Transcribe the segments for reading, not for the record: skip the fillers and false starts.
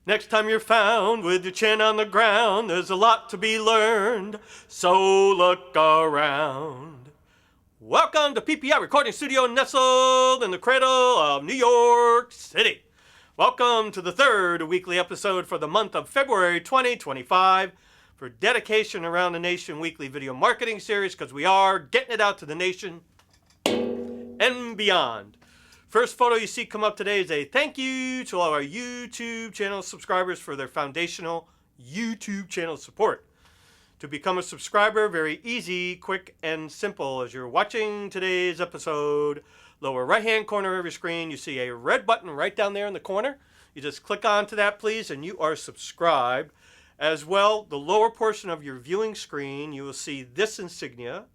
Next time you're found with your chin on the ground, there's a lot to be learned, so look around. Welcome to PPI Recording Studio nestled in the cradle of New York City. Welcome to the third weekly episode for the month of February 2025 for Dedication Around the Nation weekly video marketing series, because we are getting it out to the nation and beyond. First photo you see come up today is a thank you to all our YouTube channel subscribers for their foundational YouTube channel support. To become a subscriber, very easy, quick, and simple. As you're watching today's episode, lower right-hand corner of your screen, you see a red button right down there in the corner. You just click onto that, please, and you are subscribed. As well, the lower portion of your viewing screen, you will see this insignia,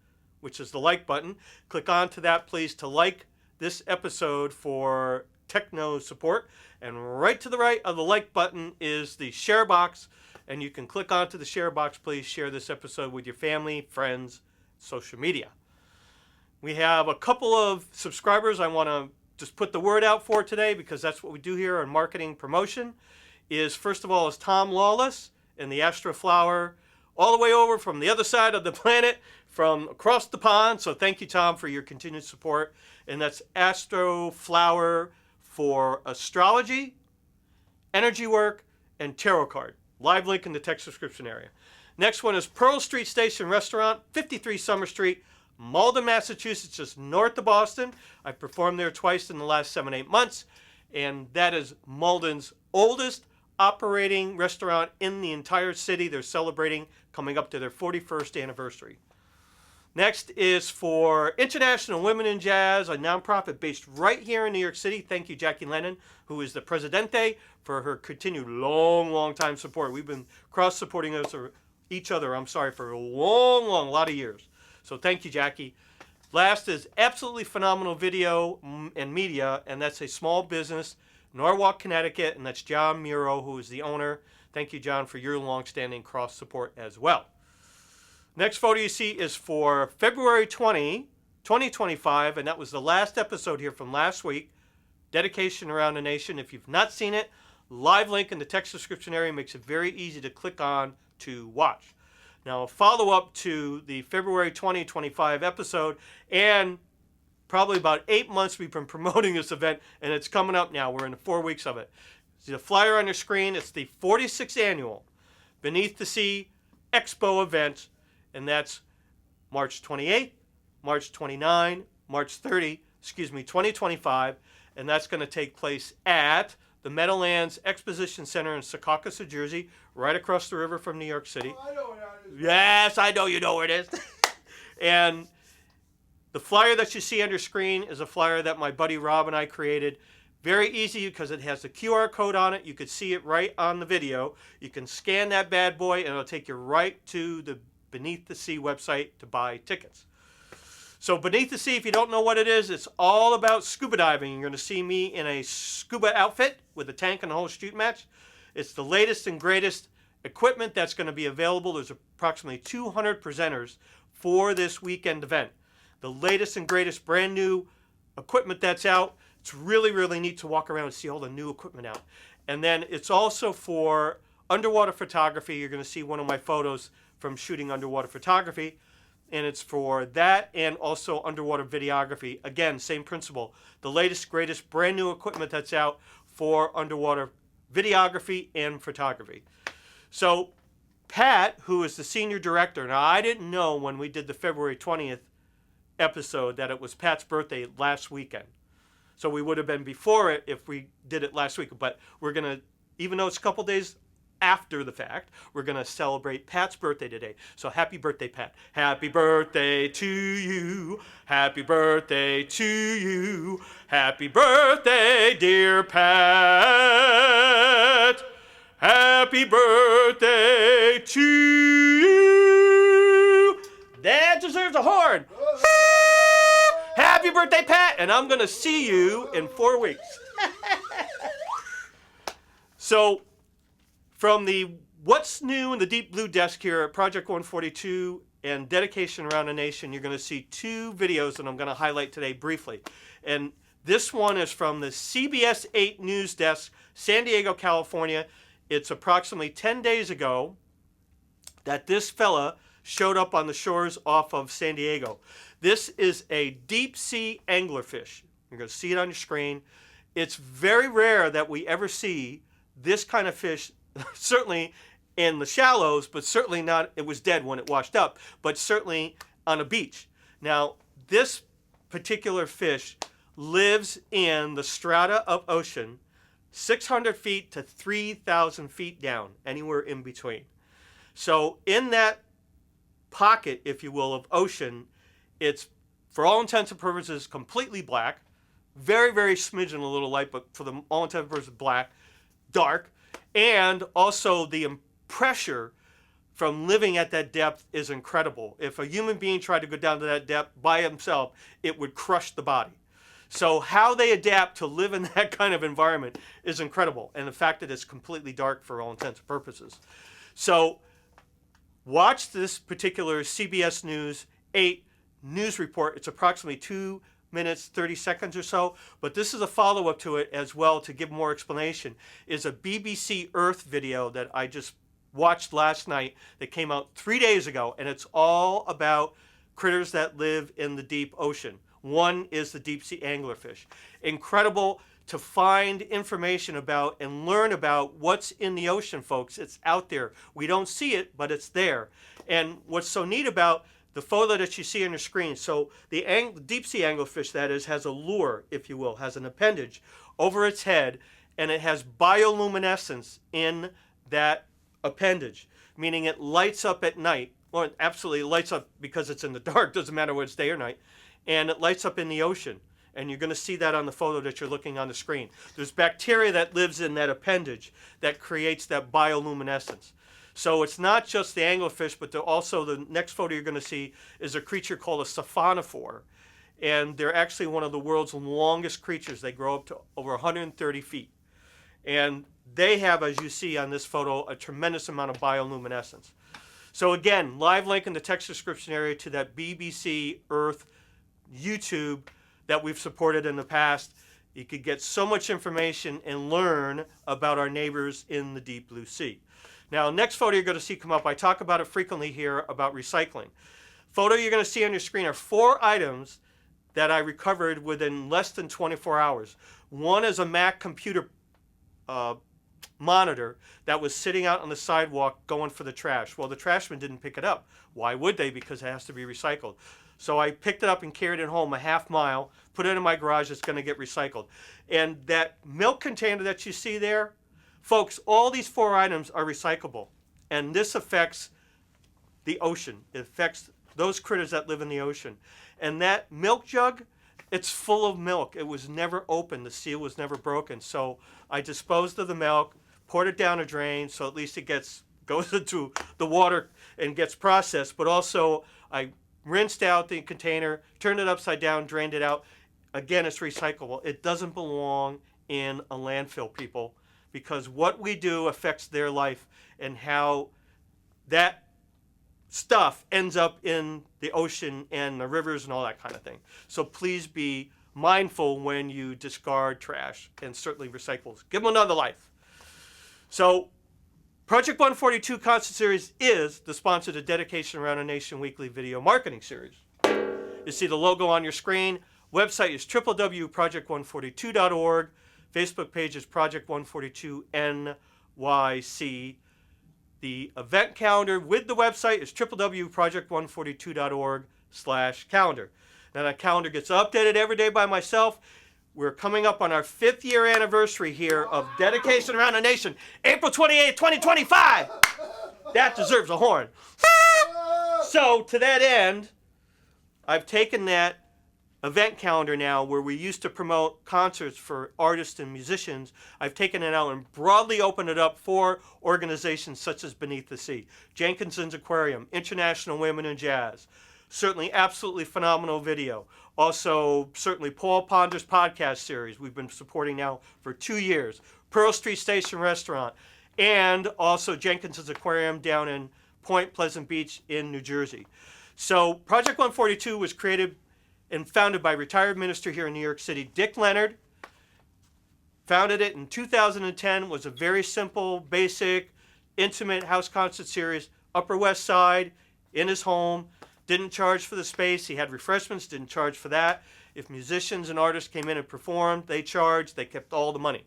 which is the like button. Click onto that, please, to like this episode for techno support. And right to the right of the like button is the share box, and you can click onto the share box. Please share this episode with your family, friends, social media. We have a couple of subscribers I want to just put the word out for today, because that's what we do here on marketing promotion. First of all is Tom LAWLESS and the ASTROFLOWER, all the way over from the other side of the planet, from across the pond. So thank you, Tom, for your continued support. And that's ASTROFLOWER for astrology, energy work, and tarot card. Live link in the text description area. Next one is Pearl Street Station Restaurant, 53 Summer Street, Malden, Massachusetts, just north of Boston. I've performed there twice in the last 7-8 months. And that is Malden's oldest operating restaurant in the entire city. They're celebrating coming up to their 41st anniversary. Next is for International Women in Jazz, a nonprofit based right here in New York City. Thank you, Jackie Lennon, who is the presidente, for her continued long time support. We've been cross-supporting each other for a lot of years. So thank you, Jackie. Last is absolutely phenomenal video and media, and that's a small business, NORWALK, Connecticut, and that's John MURO, who is the owner. Thank you, John, for your long-standing cross-support as well. Next photo you see is for February 20, 2025, and that was the last episode here from last week, Dedication Around the Nation. If you've not seen it, live link in the text description area makes it very easy to click on to watch. Now, a follow-up to the February 2025 episode, and probably about 8 months we've been promoting this event, and it's coming up now. We're in the 4 weeks of it. See the flyer on your screen. It's the 46th annual Beneath the Sea Expo event, and that's March 28th, March 29, March 30, 2025, and that's going to take place at the Meadowlands Exposition Center in Secaucus, New Jersey, right across the river from New York City. Oh, I know where that is. Yes, I know you know where it is. And the flyer that you see on your screen is a flyer that my buddy Rob and I created. Very easy because it has a QR code on it. You could see it right on the video. You can scan that bad boy and it'll take you right to the Beneath the Sea website to buy tickets. So Beneath the Sea, if you don't know what it is, it's all about scuba diving. You're going to see me in a scuba outfit with a tank and a whole shoot match. It's the latest and greatest equipment that's going to be available. There's approximately 200 presenters for this weekend event. The latest and greatest brand new equipment that's out. It's really neat to walk around and see all the new equipment out. And then it's also for underwater photography. You're going to see one of my photos from shooting underwater photography. And it's for that and also underwater videography. Again, same principle. The latest, greatest, brand new equipment that's out for underwater videography and photography. So Pat, who is the senior director, now I didn't know when we did the February 20th episode that it was Pat's birthday last weekend. So we would have been before it if we did it last week. But we're going to, even though it's a couple days after the fact, we're going to celebrate Pat's birthday today. So happy birthday, Pat. Happy birthday to you. Happy birthday to you. Happy birthday, dear Pat. Happy birthday to you. That deserves a horn. Happy birthday, Pat. And I'm going to see you in 4 weeks. So, from the What's New in the Deep Blue desk here at Project 142 and Dedication Around the Nation, you're going to see 2 videos that I'm going to highlight today briefly. And this one is from the CBS 8 News desk, San Diego, California. it's approximately 10 days ago that this fella showed up on the shores off of San Diego. This is a deep sea anglerfish. You're going to see it on your screen. It's very rare that we ever see this kind of fish, certainly in the shallows, but certainly not, it was dead when it washed up, but certainly on a beach. Now, this particular fish lives in the strata of ocean 600 feet to 3,000 feet down, anywhere in between. So in that pocket, if you will, of ocean, it's, for all intents and purposes, completely black. Very, very smidgen a little light, but for the all intents and purposes, black, dark. And also the pressure from living at that depth is incredible. If a human being tried to go down to that depth by himself, it would crush the body. So how they adapt to live in that kind of environment is incredible. And the fact that it's completely dark for all intents and purposes. So watch this particular CBS News 8 news report. It's approximately 2 minutes, 30 seconds or so. But this is a follow-up to it as well to give more explanation. Is a BBC Earth video that I just watched last night that came out 3 days ago. And it's all about critters that live in the deep ocean. One is the deep sea anglerfish. Incredible to find information about and learn about what's in the ocean, folks. It's out there. We don't see it, but it's there. And what's so neat about the photo that you see on your screen, so the deep sea anglerfish, that is, has a lure, if you will, has an appendage over its head, and it has bioluminescence in that appendage, meaning it lights up at night. Well, it absolutely lights up because it's in the dark, doesn't matter whether it's day or night. And it lights up in the ocean. And you're going to see that on the photo that you're looking on the screen. There's bacteria that lives in that appendage that creates that bioluminescence. So it's not just the anglerfish, but also the next photo you're going to see is a creature called a siphonophore. And they're actually one of the world's longest creatures. They grow up to over 130 feet. And they have, as you see on this photo, a tremendous amount of bioluminescence. So again, live link in the text description area to that BBC Earth YouTube that we've supported in the past. You could get so much information and learn about our neighbors in the deep blue sea. Now, next photo you're going to see come up, I talk about it frequently here about recycling. Photo you're going to see on your screen are 4 items that I recovered within less than 24 hours. One is a Mac computer monitor that was sitting out on the sidewalk going for the trash. Well, the trashman didn't pick it up. Why would they? Because it has to be recycled. So I picked it up and carried it home a half mile, put it in my garage. It's going to get recycled. And that milk container that you see there, folks, all these 4 items are recyclable. And this affects the ocean. It affects those critters that live in the ocean. And that milk jug, it's full of milk. It was never opened. The seal was never broken. So I disposed of the milk, poured it down a drain, so at least it goes into the water and gets processed. But also I rinsed out the container, turned it upside down, drained it out. Again, it's recyclable. It doesn't belong in a landfill, people, because what we do affects their life and how that stuff ends up in the ocean and the rivers and all that kind of thing. So please be mindful when you discard trash, and certainly recyclables. Give them another life. So Project 142 Constant Series is the sponsor to Dedication Around a Nation weekly video marketing series. You see the logo on your screen. Website is www.project142.org. Facebook page is Project 142 NYC. The event calendar with the website is www.project142.org/calendar. Now that calendar gets updated every day by myself. We're coming up on our 5th year anniversary here of Dedication Around the Nation, April 28, 2025. That deserves a horn. So to that end, I've taken that event calendar now where we used to promote concerts for artists and musicians. I've taken it out and broadly opened it up for organizations such as Beneath the Sea, Jenkinson'S Aquarium, International Women in Jazz. Certainly absolutely phenomenal video. Also, certainly Paul Ponder's podcast series we've been supporting now for 2 years. Pearl Street Station Restaurant. And also Jenkinson'S Aquarium down in Point Pleasant Beach in New Jersey. So Project 142 was created and founded by retired minister here in New York City, Dick Leonard. Founded it in 2010. Was a very simple, basic, intimate house concert series. Upper West Side, in his home. Didn't charge for the space. He had refreshments, didn't charge for that. If musicians and artists came in and performed, they charged. They kept all the money.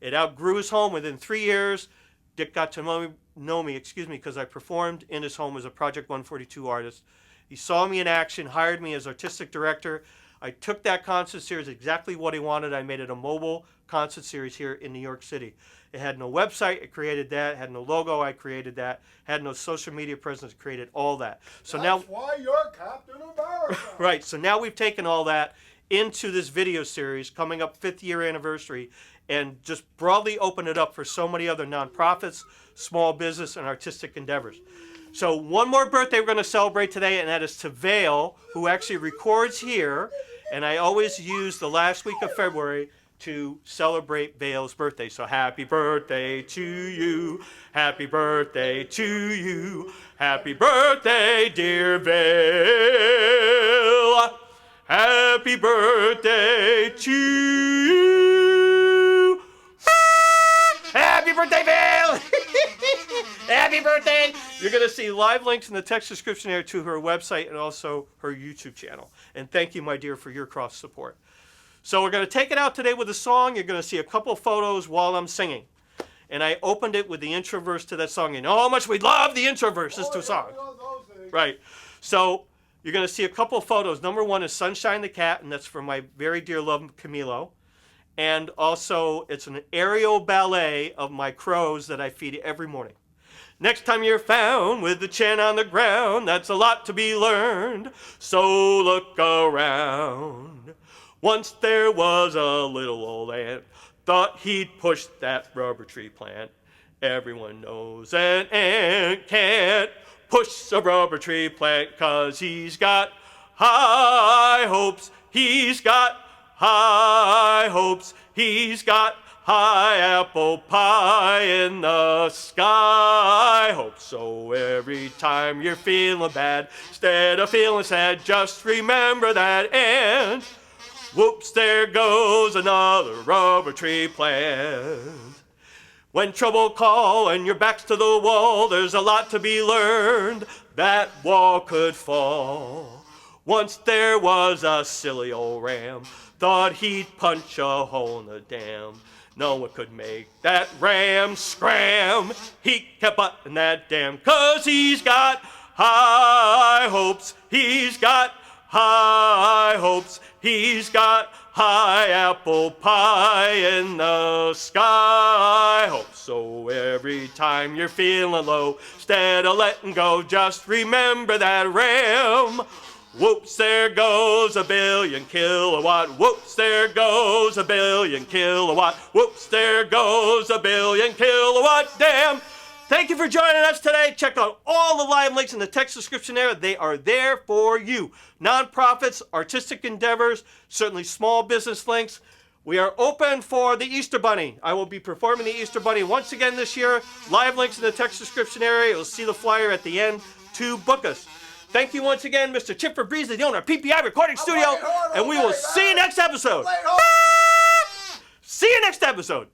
It outgrew his home within 3 years. Dick got to know me, because I performed in his home as a Project 142 artist. He saw me in action, hired me as artistic director. I took that concert series exactly what he wanted. I made it a mobile concert series here in New York City. It had no website, I created that. It had no logo, I created that. Had no social media presence, created all that. So That's why you're Captain America. Right, so now we've taken all that into this video series coming up 5th year anniversary and just broadly open it up for so many other nonprofits, small business, and artistic endeavors. So one more birthday we're going to celebrate today, and that is to Vale, who actually records here, and I always use the last week of February to celebrate Vale's birthday. So happy birthday to you, happy birthday to you, happy birthday, dear Vale, happy birthday to you, happy birthday, Vale, happy birthday. You're going to see live links in the text description there to her website and also her YouTube channel. And thank you, my dear, for your cross support. So we're going to take it out today with a song. You're going to see a couple photos while I'm singing. And I opened it with the intro verse to that song. You know how much we love the intro verses to a song. Right. So you're going to see a couple photos. Number one is Sunshine the Cat, and that's for my very dear love, Camilo. And also, it's an aerial ballet of my crows that I feed every morning. Next time you're found with the chin on the ground, that's a lot to be learned. So look around. Once there was a little old ant, thought he'd push that rubber tree plant. Everyone knows an ant can't push a rubber tree plant 'cause he's got high hopes. He's got high hopes. He's got high apple pie in the sky. Hope so every time you're feeling bad, instead of feeling sad, just remember that and whoops, there goes another rubber tree plant. When trouble call and your back's to the wall, there's a lot to be learned. That wall could fall. Once there was a silly old ram, thought he'd punch a hole in the dam. No one could make that ram scram. He kept butting that dam 'cause he's got high hopes. He's got high hopes. He's got high apple pie in the sky. Hope so every time you're feeling low, instead of letting go, just remember that ram. Whoops, there goes a billion kilowatt. Whoops, there goes a billion kilowatt. Whoops, there goes a billion kilowatt dam. Thank you for joining us today. Check out all the live links in the text description there. They are there for you. Nonprofits, artistic endeavors, certainly small business links. We are open for the Easter Bunny. I will be performing the Easter Bunny once again this year. Live links in the text description area. You'll see the flyer at the end to book us. Thank you once again, Mr. Chip Fabrizi, the owner of PPI Recording Studio, and we will see you next episode. See you next episode.